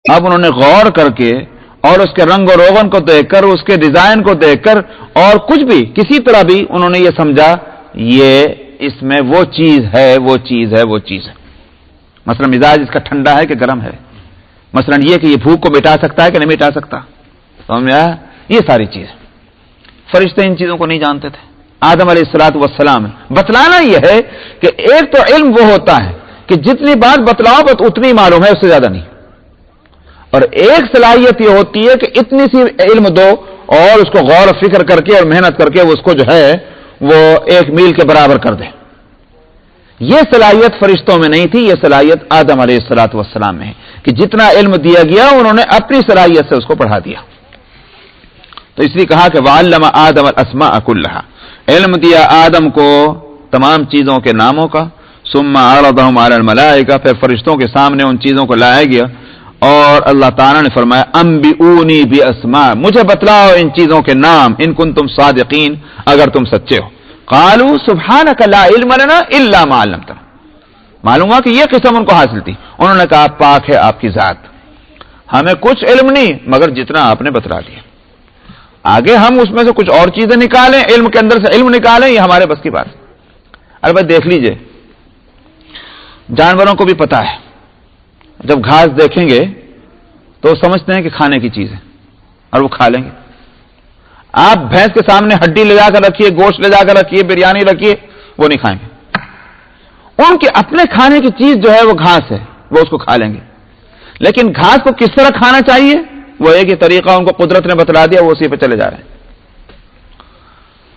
اب انہوں نے غور کر کے اور اس کے رنگ و روغن کو دیکھ کر، اس کے ڈیزائن کو دیکھ کر، اور کچھ بھی کسی طرح بھی انہوں نے یہ سمجھا یہ اس میں وہ چیز ہے، وہ چیز ہے، وہ چیز ہے۔ مثلا مزاج اس کا ٹھنڈا ہے کہ گرم ہے، مثلا یہ کہ یہ بھوک کو مٹا سکتا ہے کہ نہیں مٹا سکتا، سمجھ آیا؟ یہ ساری چیز فرشتے ان چیزوں کو نہیں جانتے تھے۔ آدم علیہ الصلوۃ والسلام بتلانا یہ ہے کہ ایک تو علم وہ ہوتا ہے کہ جتنی بات بتلاؤ بس اتنی معلوم ہے، اس سے زیادہ نہیں، اور ایک صلاحیت یہ ہوتی ہے کہ اتنی سی علم دو اور اس کو غور و فکر کر کے اور محنت کر کے اس کو جو ہے وہ 1 میل کے برابر کر دے۔ یہ صلاحیت فرشتوں میں نہیں تھی، یہ صلاحیت آدم علیہ الصلوۃ والسلام میں ہے کہ جتنا علم دیا گیا انہوں نے اپنی صلاحیت سے اس کو پڑھا دیا۔ تو اس لیے کہا کہ وَعَلَّمَ آدَمَ الْأَسْمَاءَ كُلَّهَا، علم دیا آدم کو تمام چیزوں کے ناموں کا، ثُمَّ عَرَضَهُمْ عَلَى الْمَلَائِكَةِ، پھر فرشتوں کے سامنے ان چیزوں کو لایا گیا، اور اللہ تعالیٰ نے فرمایا انبئونی باسماء، مجھے بتلاؤ ان چیزوں کے نام، ان کنتم صادقین، اگر تم سچے ہو۔ قالوا سبحانک لا علم لنا الا ما علمتنا، معلوم ہوا کہ یہ قسم ان کو حاصل تھی، انہوں نے کہا پاک ہے آپ کی ذات، ہمیں کچھ علم نہیں مگر جتنا آپ نے بتلا دیا، آگے ہم اس میں سے کچھ اور چیزیں نکالیں، علم کے اندر سے علم نکالیں، یہ ہمارے بس کی بات۔ ارے بھائی دیکھ لیجئے، جانوروں کو بھی پتا ہے جب گھاس دیکھیں گے تو سمجھتے ہیں کہ کھانے کی چیز ہے اور وہ کھا لیں گے۔ آپ بھینس کے سامنے ہڈی لے جا کر رکھیے، گوشت لے جا کر رکھیے، بریانی رکھیے، وہ نہیں کھائیں گے۔ ان کے اپنے کھانے کی چیز جو ہے وہ گھاس ہے، وہ اس کو کھا لیں گے، لیکن گھاس کو کس طرح کھانا چاہیے وہ ایک ہی طریقہ ان کو قدرت نے بتلا دیا، وہ اسی پہ چلے جا رہے ہیں۔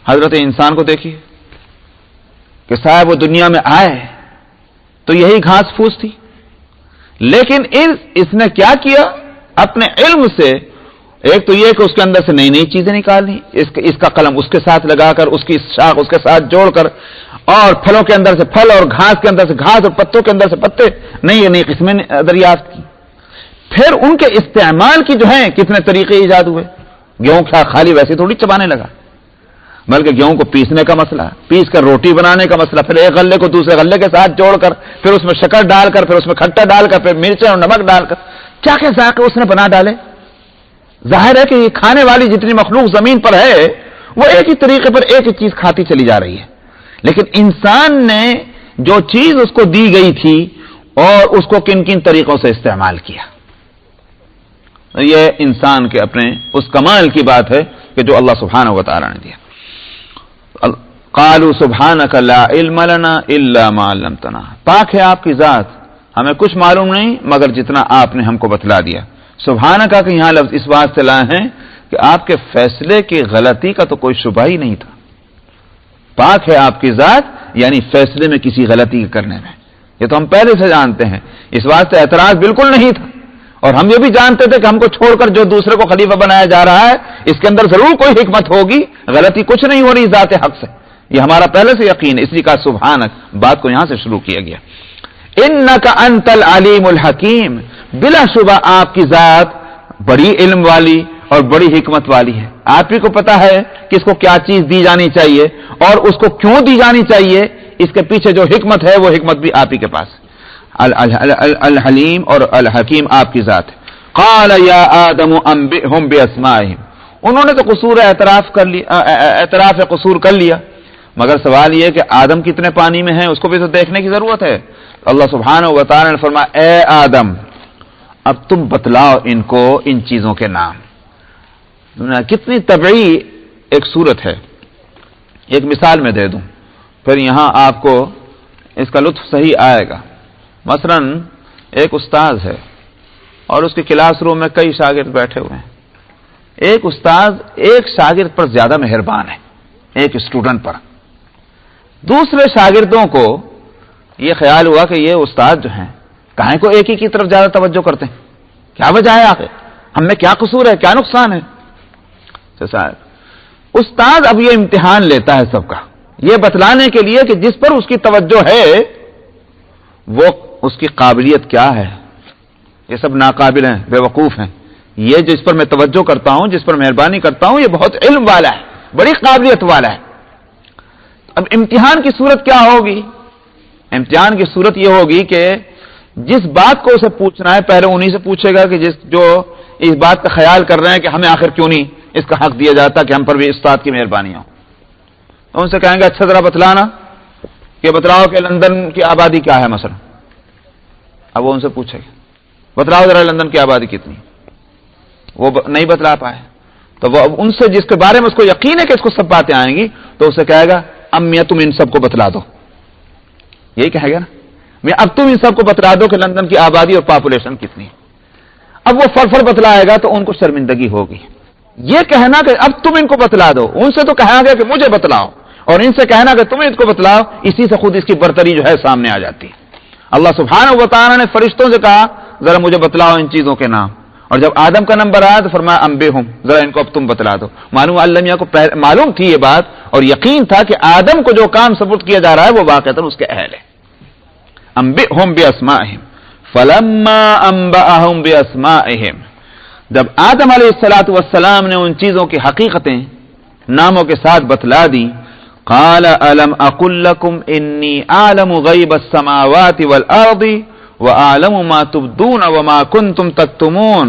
حضرت انسان کو دیکھیے کہ صاحب وہ دنیا میں آئے تو یہی گھاس پھوس تھی، لیکن اس نے کیا کیا اپنے علم سے، ایک تو یہ کہ اس کے اندر سے نئی نئی چیزیں نکالنی، اس کا قلم اس کے ساتھ لگا کر، اس کی شاخ اس کے ساتھ جوڑ کر، اور پھلوں کے اندر سے پھل اور گھاس کے اندر سے گھاس اور پتوں کے اندر سے پتے، نئی قسمیں دریافت کی۔ پھر ان کے استعمال کی جو ہیں کتنے طریقے ایجاد ہوئے، گیہوں کھا خالی ویسے تھوڑی چبانے لگا، بلکہ گیہوں کو پیسنے کا مسئلہ، پیس کر روٹی بنانے کا مسئلہ، پھر ایک غلے کو دوسرے غلے کے ساتھ جوڑ کر، پھر اس میں شکر ڈال کر، پھر اس میں کھٹا ڈال کر، پھر مرچیں اور نمک ڈال کر، کیا کیا ذائقے اس نے بنا ڈالے۔ ظاہر ہے کہ یہ کھانے والی جتنی مخلوق زمین پر ہے وہ ایک ہی طریقے پر ایک ہی چیز کھاتی چلی جا رہی ہے، لیکن انسان نے جو چیز اس کو دی گئی تھی اور اس کو کن کن طریقوں سے استعمال کیا، یہ انسان کے اپنے اس کمال کی بات ہے کہ جو اللہ سبحانہ و تعالی نے دیا۔ قالوا سبحانک لا علم لنا الا ما علمتنا، پاک ہے آپ کی ذات، ہمیں کچھ معلوم نہیں مگر جتنا آپ نے ہم کو بتلا دیا۔ سبحانک کہ یہاں لفظ اس بات سے لائے ہیں کہ آپ کے فیصلے کی غلطی کا تو کوئی شبہ ہی نہیں تھا، پاک ہے آپ کی ذات یعنی فیصلے میں کسی غلطی کرنے میں، یہ تو ہم پہلے سے جانتے ہیں، اس بات سے اعتراض بالکل نہیں تھا، اور ہم یہ بھی جانتے تھے کہ ہم کو چھوڑ کر جو دوسرے کو خلیفہ بنایا جا رہا ہے اس کے اندر ضرور کوئی حکمت ہوگی، غلطی کچھ نہیں ہو رہی ذات حق سے، یہ ہمارا پہلے سے یقین ہے، اس لیے کہا سبحانک، بات کو یہاں سے شروع کیا گیا۔ انک انت العلیم الحکیم، بلا شبہ آپ کی ذات بڑی علم والی اور بڑی حکمت والی ہے، آپ ہی کو پتا ہے کہ اس کو کیا چیز دی جانی چاہیے اور اس کو کیوں دی جانی چاہیے، اس کے پیچھے جو حکمت ہے وہ حکمت بھی آپ ہی کے پاس ہے۔ الحلیم اور الحکیم آپ کی ذات ہے۔ قال یا آدم انبئہم باسمائہم، انہوں نے تو اعتراف قصور کر لیا، مگر سوال یہ کہ آدم کتنے پانی میں ہیں اس کو بھی تو دیکھنے کی ضرورت ہے۔ اللہ سبحانہ و تعالی نے فرمایا اے آدم اب تم بتلاؤ ان کو ان چیزوں کے نام۔ کتنی طبعی ایک صورت ہے، ایک مثال میں دے دوں پھر یہاں آپ کو اس کا لطف صحیح آئے گا۔ مثلا ایک استاذ ہے اور اس کے کلاس روم میں کئی شاگرد بیٹھے ہوئے ہیں، ایک استاذ ایک شاگرد پر زیادہ مہربان ہے، ایک اسٹوڈنٹ پر، دوسرے شاگردوں کو یہ خیال ہوا کہ یہ استاد جو ہیں کہیں کو ایک ہی کی طرف زیادہ توجہ کرتے ہیں، کیا وجہ ہے آخر، ہم میں کیا قصور ہے، کیا نقصان ہے۔ استاد اب یہ امتحان لیتا ہے سب کا، یہ بتلانے کے لیے کہ جس پر اس کی توجہ ہے وہ اس کی قابلیت کیا ہے، یہ سب ناقابل ہیں، بے وقوف ہیں، یہ جس پر میں توجہ کرتا ہوں، جس پر مہربانی کرتا ہوں، یہ بہت علم والا ہے، بڑی قابلیت والا ہے۔ اب امتحان کی صورت کیا ہوگی؟ امتحان کی صورت یہ ہوگی کہ جس بات کو اسے پوچھنا ہے پہلے انہی سے پوچھے گا کہ جو اس بات کا خیال کر رہے ہیں کہ ہمیں آخر کیوں نہیں اس کا حق دیا جاتا کہ ہم پر بھی استاد کی مہربانی ہو. تو ان سے کہیں گے اچھا ذرا بتلانا کہ بتلاؤ کہ لندن کی آبادی کیا ہے مثلا. اب وہ ان سے پوچھے گا بتلاؤ ذرا لندن کی آبادی کتنی. وہ نہیں بتلا پائے تو وہ ان سے جس کے بارے میں اس کو یقین ہے کہ اس کو سب باتیں آئیں گی تو اسے کہے گا امیہ تم ان سب کو بتلا دو. یہی کہے گا نا میں اب تم ان سب کو بتلا دو کہ لندن کی آبادی اور پاپولیشن کتنی ہے. اب وہ فر بتلائے گا تو ان کو شرمندگی ہوگی. یہ کہنا کہ اب تم ان کو بتلا دو, ان سے تو کہا گیا کہ مجھے بتلاؤ, اور ان سے کہنا کہ تم ان کو بتلاؤ, اسی سے خود اس کی برتری جو ہے سامنے آ جاتی ہے. اللہ سبحانہ و تعالیٰ نے فرشتوں سے کہا ذرا مجھے بتلاؤ ان چیزوں کے نام, اور جب آدم کا نمبر آیا تو فرمایا انبئہم, ذرا ان کو اب تم بتلا دو. معلوم کو معلوم تھی یہ بات اور یقین تھا کہ آدم کو جو کام سپرد کیا جا رہا ہے وہ واقعتاً اس کے اہل ہے. انبئہم باسمائہم فلما انبأہم باسمائہم, جب آدم علیہ السلام نے ان چیزوں کی حقیقتیں ناموں کے ساتھ بتلا دی, قال الم اقل لکم انی اعلم غیب السماوات والارض واعلم ما تبدون وما کنتم تکتمون.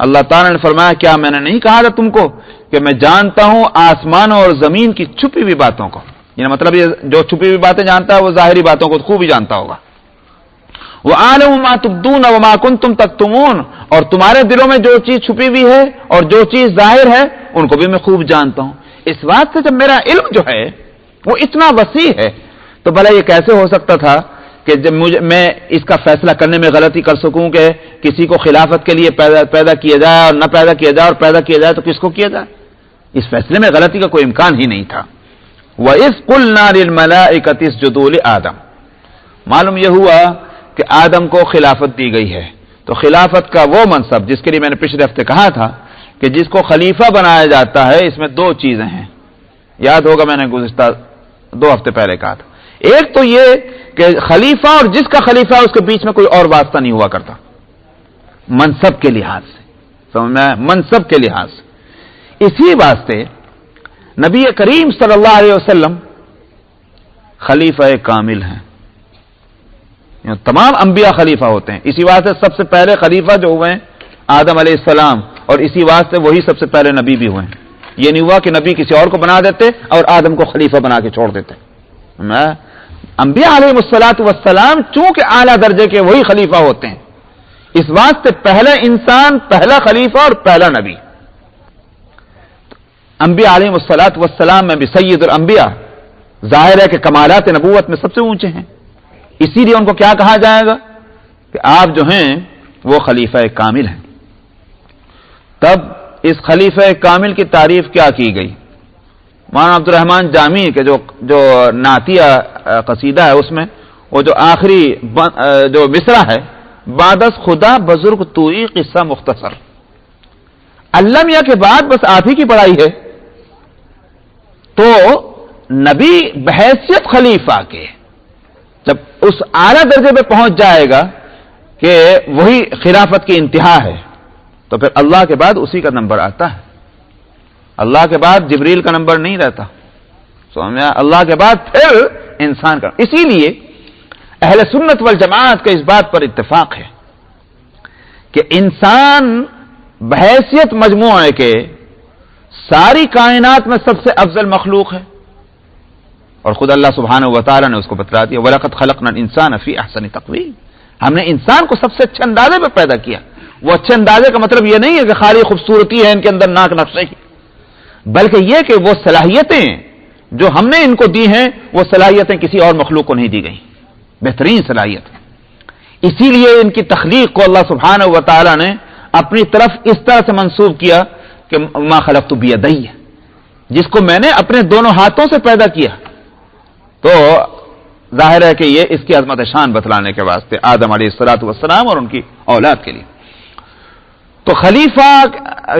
اللہ تعالیٰ نے فرمایا کیا میں نے نہیں کہا تھا تم کو کہ میں جانتا ہوں آسمانوں اور زمین کی چھپی ہوئی باتوں کو. یعنی مطلب یہ جو چھپی ہوئی باتیں جانتا ہے وہ ظاہری باتوں کو خوب ہی جانتا ہوگا. وَأَعْلَمُ مَا تُبْدُونَ وَمَا كُنْتُمْ تَكْتُمُونَ, اور تمہارے دلوں میں جو چیز چھپی ہوئی ہے اور جو چیز ظاہر ہے ان کو بھی میں خوب جانتا ہوں. اس بات سے جب میرا علم جو ہے وہ اتنا وسیع ہے تو بھلا یہ کیسے ہو سکتا تھا کہ جب میں اس کا فیصلہ کرنے میں غلطی کر سکوں کہ کسی کو خلافت کے لیے پیدا کیا جائے اور نہ پیدا کیا جائے, اور پیدا کیا جائے تو کس کو کیا جائے. اس فیصلے میں غلطی کا کوئی امکان ہی نہیں تھا. وَإِذْ قُلْنَا لِلْمَلَائِكَةِ اسْجُدُوا لِآدَمَ, معلوم یہ ہوا کہ آدم کو خلافت دی گئی ہے. تو خلافت کا وہ منصب جس کے لیے میں نے پچھلے ہفتے کہا تھا کہ جس کو خلیفہ بنایا جاتا ہے اس میں دو چیزیں ہیں, یاد ہوگا میں نے گزشتہ 2 ہفتے پہلے کہا تھا. ایک تو یہ کہ خلیفہ اور جس کا خلیفہ اس کے بیچ میں کوئی اور واسطہ نہیں ہوا کرتا, منصب کے لحاظ سے, سمجھ میں, منصب کے لحاظ سے. اسی واسطے نبی کریم صلی اللہ علیہ وسلم خلیفہ کامل ہیں. تمام انبیاء خلیفہ ہوتے ہیں. اسی واسطے سب سے پہلے خلیفہ جو ہوئے ہیں آدم علیہ السلام, اور اسی واسطے وہی سب سے پہلے نبی بھی ہوئے ہیں. یہ نہیں ہوا کہ نبی کسی اور کو بنا دیتے اور آدم کو خلیفہ بنا کے چھوڑ دیتے. انبیاء علیہ الصلوۃ والسلام چونکہ اعلیٰ درجے کے وہی خلیفہ ہوتے ہیں, اس واسطے پہلا انسان, پہلا خلیفہ اور پہلا نبی. انبیاء علیہ الصلوۃ والسلام میں بھی سید الانبیاء, ظاہر ہے کہ کمالات نبوت میں سب سے اونچے ہیں, اسی لیے ان کو کیا کہا جائے گا کہ آپ جو ہیں وہ خلیفہ کامل ہیں. تب اس خلیفہ کامل کی تعریف کیا کی گئی؟ مولانا عبد الرحمن جامی کے جو نعتیہ قصیدہ ہے اس میں وہ جو آخری جو مصرع ہے, بعدس خدا بزرگ توئی قصہ مختصر, اللہ میاں کے بعد بس آپ ہی کی بڑائی ہے. تو نبی بحیثیت خلیفہ کے جب اس اعلیٰ درجے پہ پہنچ جائے گا کہ وہی خلافت کی انتہا ہے تو پھر اللہ کے بعد اسی کا نمبر آتا ہے. اللہ کے بعد جبریل کا نمبر نہیں رہتا, سمجھا, اللہ کے بعد پھر انسان کا. اسی لیے اہل سنت والجماعت کا اس بات پر اتفاق ہے کہ انسان بحیثیت مجموعے کے ساری کائنات میں سب سے افضل مخلوق ہے, اور خود اللہ سبحانہ و تعالیٰ نے اس کو بتلا دیا وَلَقَدْ خَلَقْنَا الْإِنسَانَ فِي أَحْسَنِ تَقْوِيمٍ, ہم نے انسان کو سب سے اچھے اندازے پہ پیدا کیا. وہ اچھے اندازے کا مطلب یہ نہیں ہے کہ خالی خوبصورتی ہے ان کے اندر ناک نقشے کی, بلکہ یہ کہ وہ صلاحیتیں جو ہم نے ان کو دی ہیں وہ صلاحیتیں کسی اور مخلوق کو نہیں دی گئی, بہترین صلاحیت. اسی لیے ان کی تخلیق کو اللہ سبحانہ و تعالیٰ نے اپنی طرف اس طرح سے منسوب کیا کہ ما خلقت بیدی, جس کو میں نے اپنے دونوں ہاتھوں سے پیدا کیا. تو ظاہر ہے کہ یہ اس کی عظمت شان بتلانے کے واسطے آدم علیہ الصلوۃ والسلام اور ان کی اولاد کے لیے. تو خلیفہ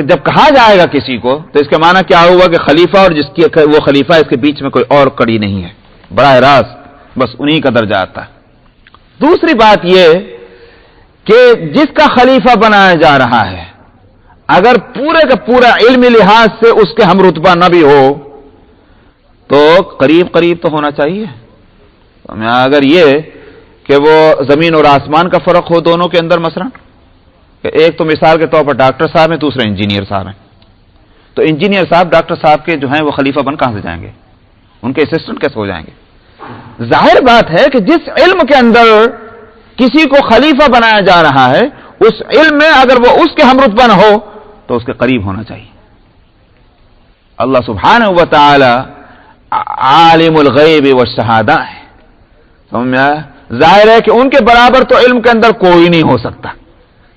جب کہا جائے گا کسی کو تو اس کا معنی کیا ہوا کہ خلیفہ اور جس کی وہ خلیفہ اس کے بیچ میں کوئی اور کڑی نہیں ہے, براہ راست بس انہی کا درجہ آتا ہے. دوسری بات یہ کہ جس کا خلیفہ بنایا جا رہا ہے اگر پورے کا پورا علمی لحاظ سے اس کے ہم رتبہ نہ بھی ہو تو قریب قریب تو ہونا چاہیے. اگر یہ کہ وہ زمین اور آسمان کا فرق ہو دونوں کے اندر، مثلا کہ ایک تو مثال کے طور پر ڈاکٹر صاحب ہیں، دوسرے انجینئر صاحب ہیں، تو انجینئر صاحب ڈاکٹر صاحب کے جو ہیں وہ خلیفہ بن کہاں سے جائیں گے؟ ان کے اسسٹنٹ کیسے ہو جائیں گے؟ ظاہر بات ہے کہ جس علم کے اندر کسی کو خلیفہ بنایا جا رہا ہے، اس علم میں اگر وہ اس کے ہم رتبہ نہ ہو تو اس کے قریب ہونا چاہیے۔ اللہ سبحانہ و تعالی عالم الغیب والشہادہ ہے، سمجھ میں آیا؟ ظاہر ہے کہ ان کے برابر تو علم کے اندر کوئی نہیں ہو سکتا،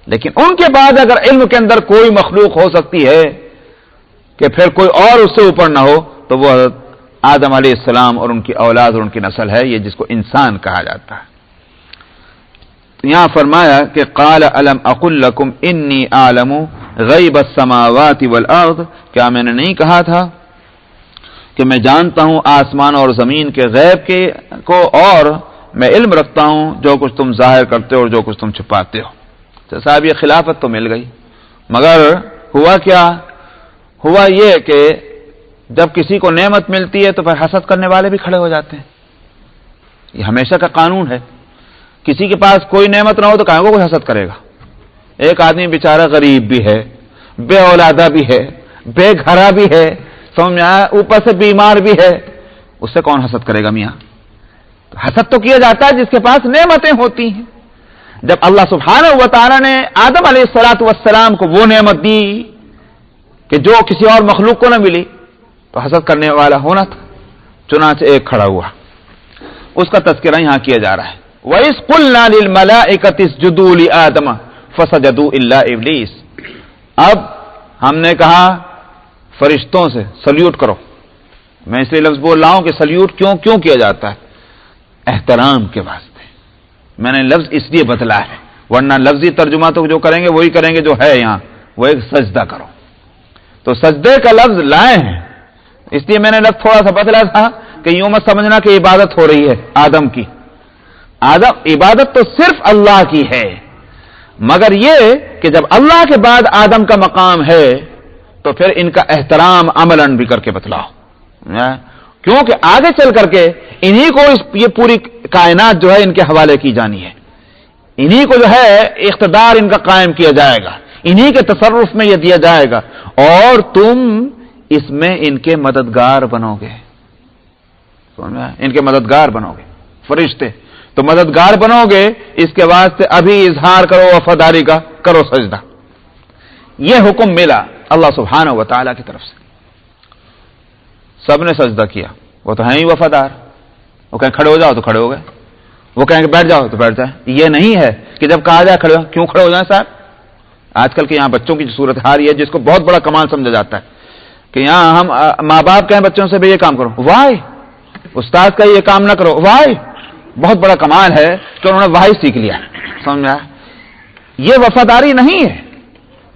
لیکن ان کے بعد اگر علم کے اندر کوئی مخلوق ہو سکتی ہے کہ پھر کوئی اور اس سے اوپر نہ ہو، تو وہ حضرت آدم علیہ السلام اور ان کی اولاد اور ان کی نسل ہے، یہ جس کو انسان کہا جاتا ہے۔ یہاں فرمایا کہ قال الم اقل لکم انی اعلم غیب السماوات والارض، کیا میں نے نہیں کہا تھا کہ میں جانتا ہوں آسمان اور زمین کے غیب کے کو، اور میں علم رکھتا ہوں جو کچھ تم ظاہر کرتے ہو اور جو کچھ تم چھپاتے ہو۔ تو صاحب یہ خلافت تو مل گئی، مگر ہوا کیا؟ ہوا یہ کہ جب کسی کو نعمت ملتی ہے تو پھر حسد کرنے والے بھی کھڑے ہو جاتے ہیں۔ یہ ہمیشہ کا قانون ہے، کسی کے پاس کوئی نعمت نہ ہو تو کہاں کو کوئی حسد کرے گا؟ ایک آدمی بیچارہ غریب بھی ہے، بے اولادہ بھی ہے، بے گھرا بھی ہے، سمجھ میں آیا، اوپر سے بیمار بھی ہے، اس سے کون حسد کرے گا میاں؟ تو حسد تو کیا جاتا ہے جس کے پاس نعمتیں ہوتی ہیں۔ جب اللہ سبحانہ و تعالی نے آدم علیہ الصلوۃ والسلام کو وہ نعمت دی کہ جو کسی اور مخلوق کو نہ ملی، تو حسد کرنے والا ہونا تھا، چنانچہ ایک کھڑا ہوا، اس کا تذکرہ یہاں کیا جا رہا ہے۔ وَإِذْ قُلْنَا لِلْمَلَائِكَةِ اسْجُدُوا لِآدَمَ فَسَجَدُوا إِلَّا إِبْلِيسَ، اب ہم نے کہا فرشتوں سے سلیوٹ کرو۔ میں اس لیے لفظ بول رہا ہوں کہ سلیوٹ کیوں کیا جاتا ہے؟ احترام کے واسطے میں نے لفظ اس لیے بدلا ہے، ورنہ لفظی ترجمہ تو جو کریں گے وہی کریں گے جو ہے یہاں، وہ ایک سجدہ کرو، تو سجدے کا لفظ لائے ہیں، اس لیے میں نے لفظ تھوڑا سا بدلا تھا کہ یوں مت سمجھنا کہ عبادت ہو رہی ہے آدم کی۔ آدم عبادت تو صرف اللہ کی ہے، مگر یہ کہ جب اللہ کے بعد آدم کا مقام ہے تو پھر ان کا احترام عملاً بھی کر کے بتلاؤ، کیونکہ آگے چل کر کے انہی کو یہ پوری کائنات جو ہے ان کے حوالے کی جانی ہے، انہی کو جو ہے اقتدار ان کا قائم کیا جائے گا، انہی کے تصرف میں یہ دیا جائے گا، اور تم اس میں ان کے مددگار بنو گے، ان کے مددگار بنو گے، فرشتے تو مددگار بنو گے، اس کے واسطے ابھی اظہار کرو وفاداری کا، کرو سجدہ۔ یہ حکم ملا اللہ سبحانہ و تعالی کی طرف سے، سب نے سجدہ کیا، وہ تو ہیں ہی وفادار، وہ کہیں کھڑے ہو جاؤ تو کھڑے ہو گئے، وہ کہیں کہ بیٹھ جاؤ تو بیٹھ جائیں۔ یہ نہیں ہے کہ جب کہا جائے کھڑے ہو، کیوں کھڑے ہو جائیں صاحب؟ آج کل کے یہاں بچوں کی جو صورت حال ہے جس کو بہت بڑا کمال سمجھا جاتا ہے کہ یہاں ہم ماں باپ کہیں بچوں سے بھی یہ کام کرو، وائی استاد کا یہ کام نہ کرو، وائی بہت بڑا کمال ہے کہ انہوں نے وائی سیکھ لیا، سمجھ میں آیا؟ یہ وفاداری نہیں ہے،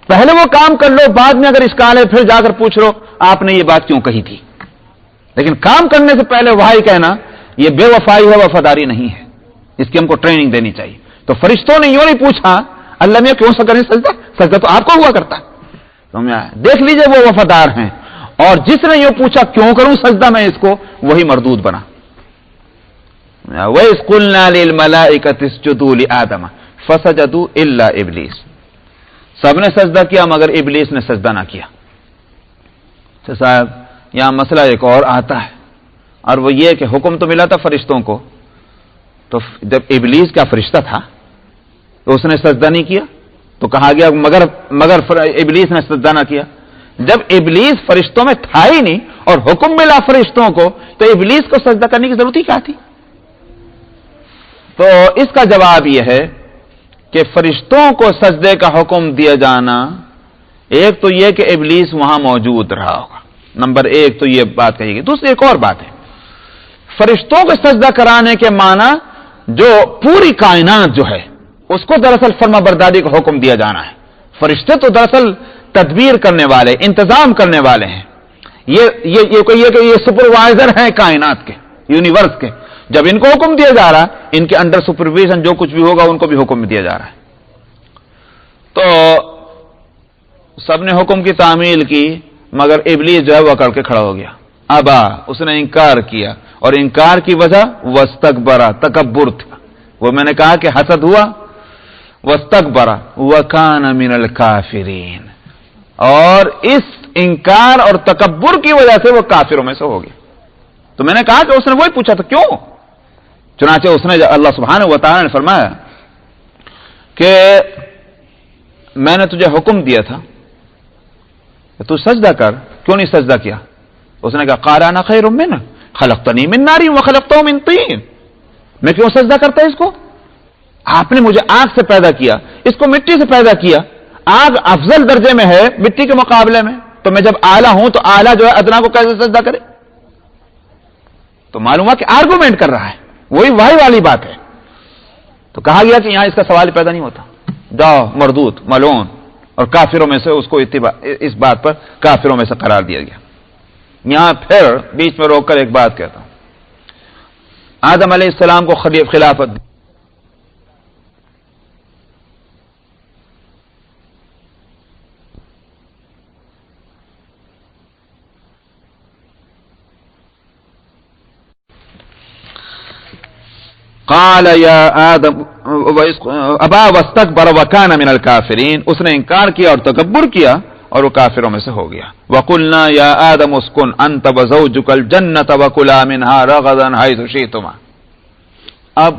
پہلے وہ کام کر لو، بعد میں اگر اشکال ہے پھر جا کر پوچھ لو آپ نے یہ بات کیوں کہی تھی، لیکن کام کرنے سے پہلے وائی کہنا یہ بے وفائی ہے، وفاداری نہیں ہے، اس کی ہم کو ٹریننگ دینی چاہیے۔ تو فرشتوں نے یوں نہیں پوچھا اللہ میاں کیوں سا کریں سجدہ، سجدہ تو آپ کو ہوا کرتا، سمجھ میں آیا؟ دیکھ لیجئے وہ وفادار ہیں، اور جس نے یوں پوچھا کیوں کروں سجدہ میں اس کو، وہی مردود بنا۔ وَإِذْ قُلْنَا لِلْمَلَائِكَةِ اسْجُدُوا لِآدَمَ فَسَجَدُوا إِلَّا إِبْلِيسَ، سب نے سجدہ کیا مگر ابلیس نے سجدہ نہ کیا۔ تو صاحب یہاں مسئلہ ایک اور آتا ہے، اور وہ یہ کہ حکم تو ملا تھا فرشتوں کو، تو جب ابلیس کا فرشتہ تھا تو اس نے سجدہ نہیں کیا، تو کہا گیا مگر ابلیس نے سجدہ نہ کیا۔ جب ابلیس فرشتوں میں تھا ہی نہیں اور حکم ملا فرشتوں کو، تو ابلیس کو سجدہ کرنے کی ضرورت ہی کیا تھی؟ تو اس کا جواب یہ ہے کہ فرشتوں کو سجدے کا حکم دیا جانا، ایک تو یہ کہ ابلیس وہاں موجود رہا ہوگا، نمبر ایک تو یہ بات کہی گئی۔ دوسری ایک اور بات ہے، فرشتوں کو سجدہ کرانے کے معنی جو پوری کائنات جو ہے اس کو دراصل فرما برداری کا حکم دیا جانا ہے۔ فرشتے تو دراصل تدبیر کرنے والے، انتظام کرنے والے ہیں، یہ سپروائزر ہیں کائنات کے، یونیورس کے۔ جب ان کو حکم دیا جا رہا ہے، ان کے انڈر سپرویژن جو کچھ بھی ہوگا ان کو بھی حکم دیا جا رہا ہے۔ تو سب نے حکم کی تعمیل کی، مگر ابلیس جو ہے وہ اکڑ کے کھڑا ہو گیا، ابا، اس نے انکار کیا، اور انکار کی وجہ واستکبر، تکبر تھا، وہ میں نے کہا کہ حسد ہوا، واستکبر وکان من الکافرین، اور اس انکار اور تکبر کی وجہ سے وہ کافروں میں سے ہو گیا۔ تو میں نے کہا کہ اس نے وہی پوچھا تھا کیوں، چنانچہ اس نے اللہ سبحانہ و تعالی نے فرمایا کہ میں نے تجھے حکم دیا تھا کہ تو سجدہ کر، کیوں نہیں سجدہ کیا؟ اس نے کہا قال انا خیر منہ خلقتنی من نار وخلقتہ من طین، میں کیوں سجدہ کرتا اس کو؟ آپ نے مجھے آگ سے پیدا کیا، اس کو مٹی سے پیدا کیا، آگ افضل درجے میں ہے مٹی کے مقابلے میں، تو میں جب اعلیٰ ہوں تو اعلیٰ جو ہے ادنا کو کیسے سجدہ کرے؟ تو معلوم ہوا کہ آرگومنٹ کر رہا ہے، وہی والی بات ہے۔ تو کہا گیا کہ یہاں اس کا سوال پیدا نہیں ہوتا، جاؤ مردود ملعون، اور کافروں میں سے اس کو اس بات پر کافروں میں سے قرار دیا گیا۔ یہاں پھر بیچ میں روک کر ایک بات کہتا ہوں، آدم علیہ السلام کو خلافت دی، قال یا آدم ابا واستکبر وکان من الکافرین، اس نے انکار کیا اور تکبر کیا اور وہ کافروں میں سے ہو گیا۔ وقلنا یا آدم اسکن انت وزوجک الجنۃ وکلا منها رغدا حیث شئتما۔ اب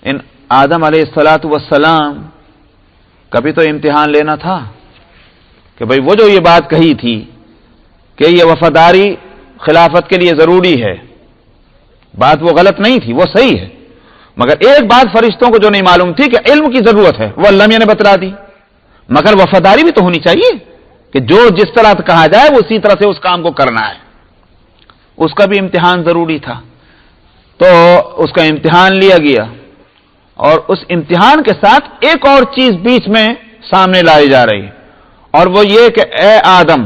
ان آدم علیہ الصلوۃ والسلام کبھی تو امتحان لینا تھا کہ بھئی وہ جو یہ بات کہی تھی کہ یہ وفاداری خلافت کے لیے ضروری ہے، بات وہ غلط نہیں تھی، وہ صحیح ہے، مگر ایک بات فرشتوں کو جو نہیں معلوم تھی کہ علم کی ضرورت ہے، وہ اللہ میاں نے بتلا دی، مگر وفاداری بھی تو ہونی چاہیے کہ جو جس طرح کہا جائے وہ اسی طرح سے اس کام کو کرنا ہے، اس کا بھی امتحان ضروری تھا۔ تو اس کا امتحان لیا گیا، اور اس امتحان کے ساتھ ایک اور چیز بیچ میں سامنے لائی جا رہی، اور وہ یہ کہ اے آدم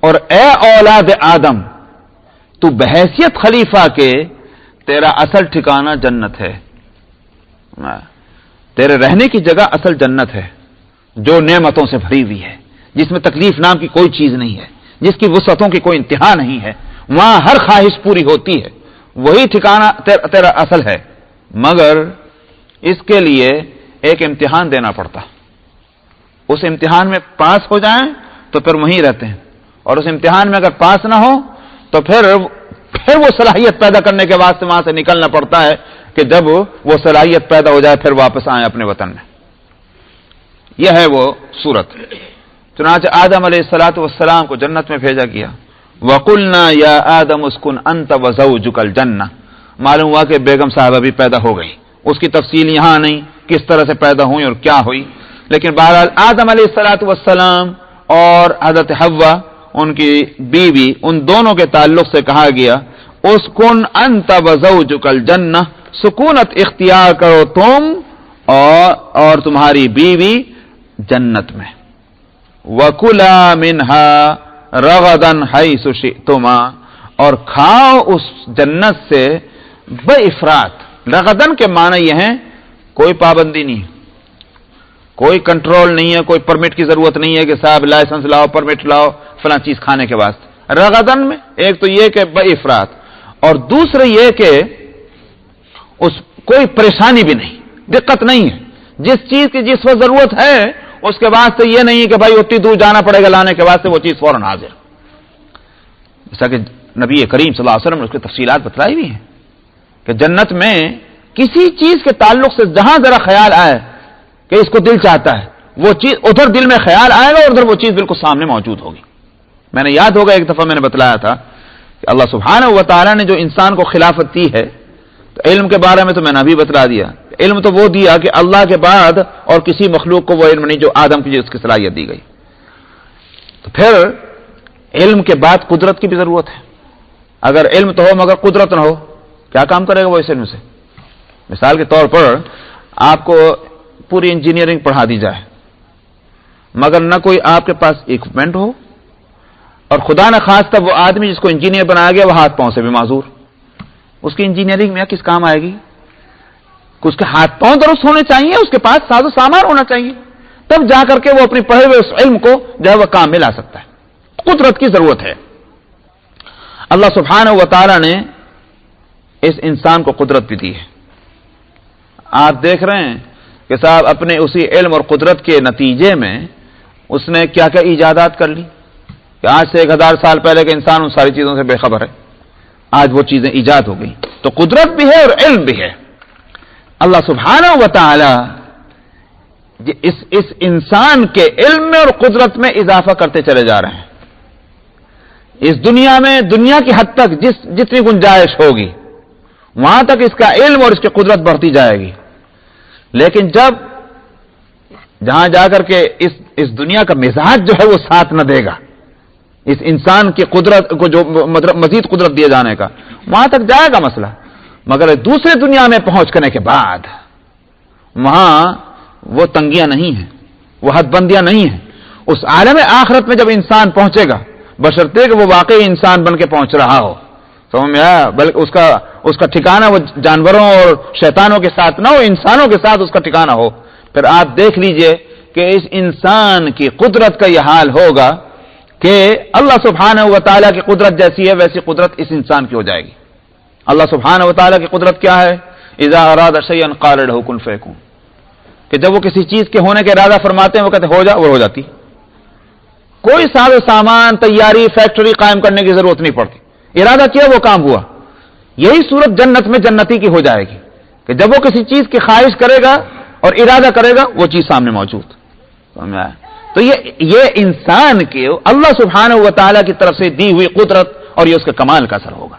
اور اے اولاد آدم، تو بحیثیت خلیفہ کے تیرا اصل ٹھکانہ جنت ہے، تیرے رہنے کی جگہ اصل جنت ہے جو نعمتوں سے بھری ہوئی ہے، جس میں تکلیف نام کی کوئی چیز نہیں ہے، جس کی وسعتوں کی کوئی انتہا نہیں ہے، وہاں ہر خواہش پوری ہوتی ہے، وہی ٹھکانہ تیرا اصل ہے، مگر اس کے لیے ایک امتحان دینا پڑتا، اس امتحان میں پاس ہو جائیں تو پھر وہیں رہتے ہیں، اور اس امتحان میں اگر پاس نہ ہو تو پھر وہ صلاحیت پیدا کرنے کے واسطے وہاں سے نکلنا پڑتا ہے کہ جب وہ صلاحیت پیدا ہو جائے پھر واپس آئیں اپنے وطن میں۔ یہ ہے وہ صورت۔ چنانچہ آدم علیہ الصلوۃ والسلام کو جنت میں بھیجا گیا۔ وَقُلْنَا يَا آدَمُ اسْكُنْ أَنْتَ وَزَوْجُكَ الْجَنَّةَ، معلوم ہوا کہ بیگم صاحبہ بھی پیدا ہو گئی، اس کی تفصیل یہاں نہیں کس طرح سے پیدا ہوئی اور کیا ہوئی، لیکن بہرحال آدم علیہ الصلوۃ والسلام اور حضرت حوا ان کی بیوی، ان دونوں کے تعلق سے کہا گیا اسکن انت وزوجک الجنہ، سکونت اختیار کرو تم اور تمہاری بیوی جنت میں، وکلا منہا رغدا حیث شئتما، اور کھاؤ اس جنت سے بے افراط۔ رغدن کے معنی یہ ہیں کوئی پابندی نہیں، کوئی کنٹرول نہیں ہے، کوئی پرمٹ کی ضرورت نہیں ہے کہ صاحب لائسنس لاؤ پرمٹ لاؤ فلاں چیز کھانے کے واسطے۔ رغدن میں ایک تو یہ کہ بے افراط، اور دوسرے یہ کہ اس کوئی پریشانی بھی نہیں، دقت نہیں ہے، جس چیز کی جس وقت ضرورت ہے اس کے واسطے یہ نہیں کہ بھائی اتنی دور جانا پڑے گا لانے کے واسطے، وہ چیز فوراً حاضر۔ جیسا کہ نبی کریم صلی اللہ علیہ وسلم نے اس کی تفصیلات بتلائی بھی ہیں کہ جنت میں کسی چیز کے تعلق سے جہاں ذرا خیال آئے کہ اس کو دل چاہتا ہے، وہ چیز ادھر دل میں خیال آئے گا اور ادھر وہ چیز بالکل سامنے موجود ہوگی۔ میں نے یاد ہوگا ایک دفعہ میں نے بتلایا تھا کہ اللہ سبحانہ و تعالیٰ نے جو انسان کو خلافت دی ہے، تو علم کے بارے میں تو میں نے ابھی بتلا دیا، علم تو وہ دیا کہ اللہ کے بعد اور کسی مخلوق کو وہ علم نہیں جو آدم کی جس کی صلاحیت دی گئی۔ تو پھر علم کے بعد قدرت کی بھی ضرورت ہے، اگر علم تو ہو مگر قدرت نہ ہو کیا کام کرے گا وہ اس علم سے؟ مثال کے طور پر آپ کو پوری انجینئرنگ پڑھا دی جائے مگر نہ کوئی آپ کے پاس اکوپمنٹ ہو، اور خدا نہ خواستہ وہ آدمی جس کو انجینئر بنایا گیا وہ ہاتھ پاؤں سے بھی معذور، اس کی انجینئرنگ میں کس کام آئے گی؟ اس کے ہاتھ پاؤں درست ہونے چاہیے، اس کے پاس ساز و سامان ہونا چاہیے، تب جا کر کے وہ اپنے پڑھے ہوئے اس علم کو جو ہے وہ کام میں لا سکتا ہے۔ قدرت کی ضرورت ہے۔ اللہ سبحانہ و تعالی نے اس انسان کو قدرت بھی دی ہے۔ آپ دیکھ رہے ہیں کہ صاحب اپنے اسی علم اور قدرت کے نتیجے میں اس نے کیا کیا ایجادات کر لی کہ آج سے 1000 سال پہلے کا انسان ان ساری چیزوں سے بے خبر ہے، آج وہ چیزیں ایجاد ہو گئی. تو قدرت بھی ہے اور علم بھی ہے. اللہ سبحانہ و تعالی اس انسان کے علم میں اور قدرت میں اضافہ کرتے چلے جا رہے ہیں. اس دنیا میں دنیا کی حد تک جتنی گنجائش ہوگی وہاں تک اس کا علم اور اس کی قدرت بڑھتی جائے گی. لیکن جہاں جا کر کے اس دنیا کا مزاج جو ہے وہ ساتھ نہ دے گا اس انسان کی قدرت کو جو مزید قدرت دیے جانے کا، وہاں تک جائے گا مسئلہ. مگر دوسرے دنیا میں پہنچ کرنے کے بعد وہاں وہ تنگیاں نہیں ہیں، وہ حد بندیاں نہیں ہیں. اس عالم آخرت میں جب انسان پہنچے گا بشرطے کہ وہ واقعی انسان بن کے پہنچ رہا ہو، سمجھ میں آیا؟ بلکہ اس کا ٹھکانہ وہ جانوروں اور شیطانوں کے ساتھ نہ ہو، انسانوں کے ساتھ اس کا ٹھکانہ ہو. پھر آپ دیکھ لیجئے کہ اس انسان کی قدرت کا یہ حال ہوگا کہ اللہ سبحانہ و تعالیٰ کی قدرت جیسی ہے ویسی قدرت اس انسان کی ہو جائے گی. اللہ سبحانہ و تعالیٰ کی قدرت کیا ہے؟ اذا اراد شیئا قال له کن فیکون، کہ جب وہ کسی چیز کے ہونے کا ارادہ فرماتے ہیں وہ کہتے ہو جا اور ہو جاتی. کوئی ساز و سامان تیاری فیکٹری قائم کرنے کی ضرورت نہیں پڑتی، ارادہ کیا وہ کام ہوا. یہی صورت جنت میں جنتی کی ہو جائے گی کہ جب وہ کسی چیز کی خواہش کرے گا اور ارادہ کرے گا وہ چیز سامنے موجود. تو یہ انسان کے اللہ سبحانہ و تعالیٰ کی طرف سے دی ہوئی قدرت اور یہ اس کے کمال کا اثر ہوگا.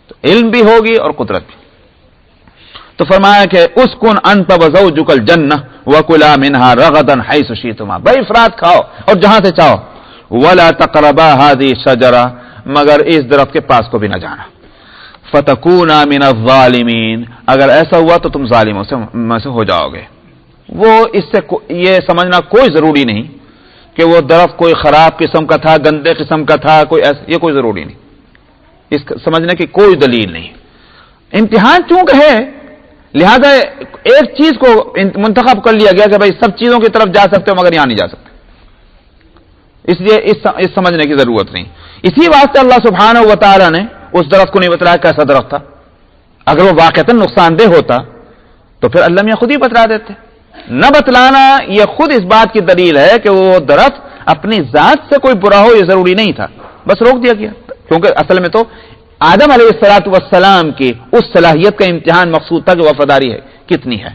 تو علم بھی ہوگی اور قدرت بھی. تو فرمایا کہ اسکن انت وزوجک الجنہ وکلا منہا رغدا حیث شئتما، بھائی افراد کھاؤ اور جہاں سے چاہو. ولا تقربا هذه الشجرہ، مگر اس درخت کے پاس کو بھی نہ جانا. فتکونا من الظالمین، اگر ایسا ہوا تو تم ظالموں میں سے ہو جاؤ گے. وہ اس سے یہ سمجھنا کوئی ضروری نہیں کہ وہ درخت کوئی خراب قسم کا تھا، گندے قسم کا تھا، کوئی ایسا، یہ کوئی ضروری نہیں. اس سمجھنے کی کوئی دلیل نہیں. امتحان چونکہ ہے لہذا ایک چیز کو منتخب کر لیا گیا کہ بھائی سب چیزوں کی طرف جا سکتے ہو مگر یہاں نہیں جا سکتے، اس لیے اس سمجھنے کی ضرورت نہیں. اسی واسطے اللہ سبحانہ و تعالیٰ نے اس درخت کو نہیں بتلایا کیسا درخت تھا. اگر وہ واقعتاً نقصان دہ ہوتا تو پھر اللہ میاں خود ہی بتلا دیتے. نہ بتلانا یہ خود اس بات کی دلیل ہے کہ وہ درخت اپنی ذات سے کوئی برا ہو یہ ضروری نہیں تھا، بس روک دیا گیا. کیونکہ اصل میں تو آدم علیہ السلام کی اس صلاحیت کا امتحان مقصود تھا کہ وفاداری ہے کتنی ہے.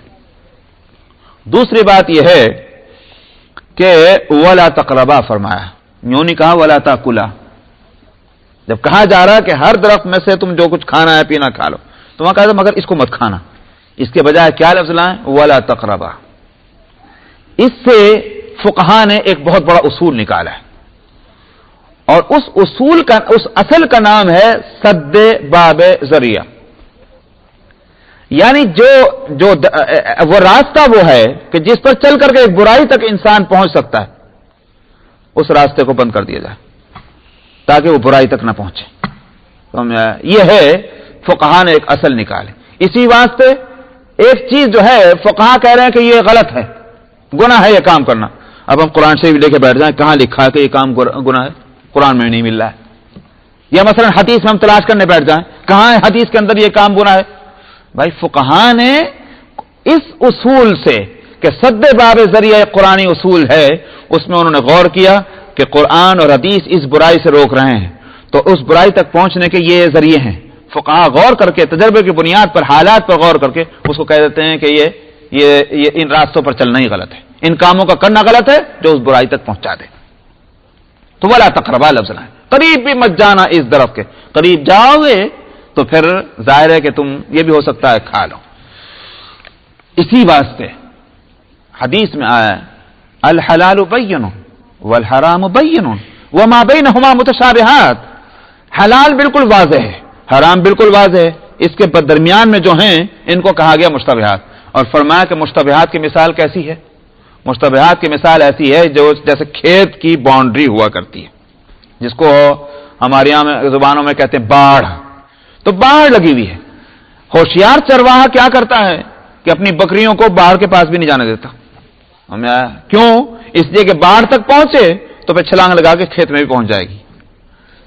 دوسری بات یہ ہے کہ ولا تقربا فرمایا، یوں نہیں کہا ولا تاکلا. جب کہا جا رہا کہ ہر درخت میں سے تم جو کچھ کھانا ہے پینا کھا لو تو وہاں کہا تھا مگر اس کو مت کھانا. اس کے بجائے کیا لفظ لائیں؟ ولا تقربا. اس سے فقہا نے ایک بہت بڑا اصول نکالا ہے اور اس اصول کا اس اصل کا نام ہے سد باب ذریعہ. یعنی جو وہ راستہ وہ ہے کہ جس پر چل کر کے ایک برائی تک انسان پہنچ سکتا ہے اس راستے کو بند کر دیا جائے تاکہ وہ برائی تک نہ پہنچے. یہ ہے فقہا نے ایک اصل نکالے. اسی واسطے ایک چیز جو ہے فقہا کہہ رہے ہیں کہ یہ غلط ہے، گناہ ہے یہ کام کرنا. اب ہم قرآن شریف لے کے بیٹھ جائیں کہاں لکھا ہے کہ یہ کام گناہ ہے؟ قرآن میں نہیں مل رہا ہے. یا مثلا حدیث میں ہم تلاش کرنے بیٹھ جائیں کہاں ہے حدیث کے اندر یہ کام گناہ ہے؟ بھائی فقہا نے اس اصول سے کہ سد باب ذریعہ ایک قرآنی اصول ہے اس میں انہوں نے غور کیا کہ قرآن اور حدیث اس برائی سے روک رہے ہیں تو اس برائی تک پہنچنے کے یہ ذریعے ہیں. فقہا غور کر کے تجربے کی بنیاد پر حالات پر غور کر کے اس کو کہہ دیتے ہیں کہ یہ ان راستوں پر چلنا ہی غلط ہے، ان کاموں کا کرنا غلط ہے جو اس برائی تک پہنچا دے. تو ولا تقربا لفظ ہے، قریب بھی مت جانا اس درخت کے. قریب جاؤ گے تو پھر ظاہر ہے کہ تم یہ بھی ہو سکتا ہے کھا لو. اسی واسطے حدیث میں آیا الحلال بین والحرام بین وما بینہما متشابہات. حلال بالکل واضح ہے، حرام بالکل واضح ہے، اس کے درمیان میں جو ہیں ان کو کہا گیا مشتبہات. اور فرمایا کہ مشتبہات کی مثال کیسی ہے؟ مشتبہات کی مثال ایسی ہے جو جیسے کھیت کی باؤنڈری ہوا کرتی ہے جس کو ہمارے یہاں زبانوں میں کہتے ہیں باڑھ. تو باڑھ لگی ہوئی ہے. ہوشیار چرواہا کیا کرتا ہے کہ اپنی بکریوں کو باڑھ کے پاس بھی نہیں جانے دیتا. کیوں؟ اس لیے کہ باڑھ تک پہنچے تو پھر چھلانگ لگا کے کھیت میں بھی پہنچ جائے گی.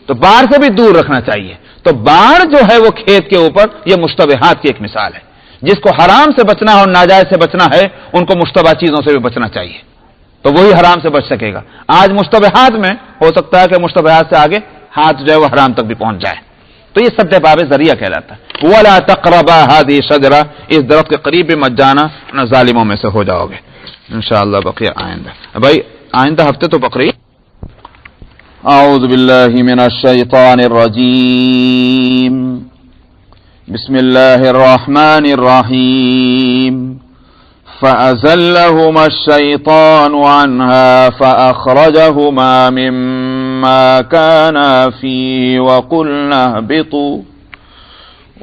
تو باڑھ سے بھی دور رکھنا چاہیے. تو باڑھ جو ہے وہ کھیت کے اوپر یہ مشتبہات کی ایک مثال ہے جس کو حرام سے بچنا ہے اور ناجائز سے بچنا ہے ان کو مشتبہ چیزوں سے بھی بچنا چاہیے، تو وہی حرام سے بچ سکے گا۔ آج مشتبہات میں ہو سکتا ہے کہ مشتبہات سے آگے ہاتھ جو ہے وہ حرام تک بھی پہنچ جائے، تو یہ سد باب ذریعہ کہلاتا ہے۔ وَلَا تَقْرَبَا هَذِهِ الشَّجَرَةَ، اس درخت کے قریب بھی مت جانا، نہ ظالموں میں سے ہو جاؤ گے۔ انشاءاللہ بقیہ آئندہ، بھائی آئندہ ہفتے تو بقرعید۔ اعوذ باللہ من الشیطان الرجیم، بسم اللہ الرحمن الرحیم۔ فأزلهما الشيطان عنها فأخرجهما مما كانا فيه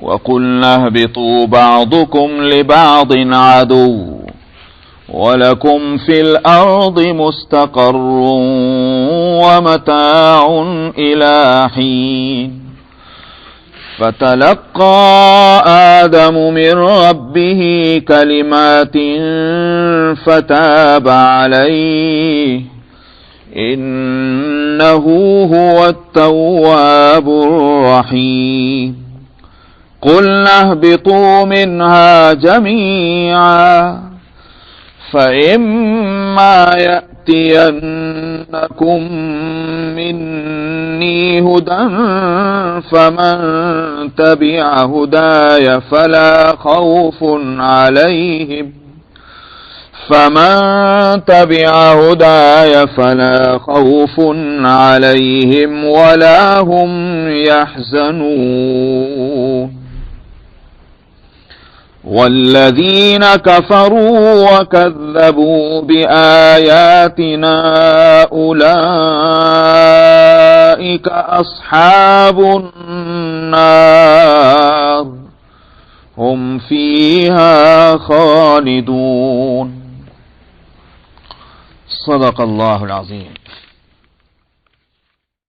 وقلنا اهبطوا بعضكم لبعض عدو وَلَكُمْ فِي الْأَرْضِ مُسْتَقَرٌّ وَمَتَاعٌ إِلَى حِينٍ فَتَلَقَّى آدَمُ مِنْ رَبِّهِ كَلِمَاتٍ فَتَابَ عَلَيْهِ إِنَّهُ هُوَ التَّوَّابُ الرَّحِيمُ قُلْنَا اهْبِطُوا مِنْهَا جَمِيعًا فَإِمَّا يَأْتِيَنَّكُم مِّنِّي هُدًى فَمَن تَبِعَ هُدَايَ فَلَا خَوْفٌ عَلَيْهِمْ وَلَا هُمْ يَحْزَنُونَ وَالَّذِينَ كَفَرُوا وَكَذَّبُوا بِآيَاتِنَا أُولَئِكَ أَصْحَابُ النَّارِ هُمْ فِيهَا خَالِدُونَ۔ صدق اللہ العظیم۔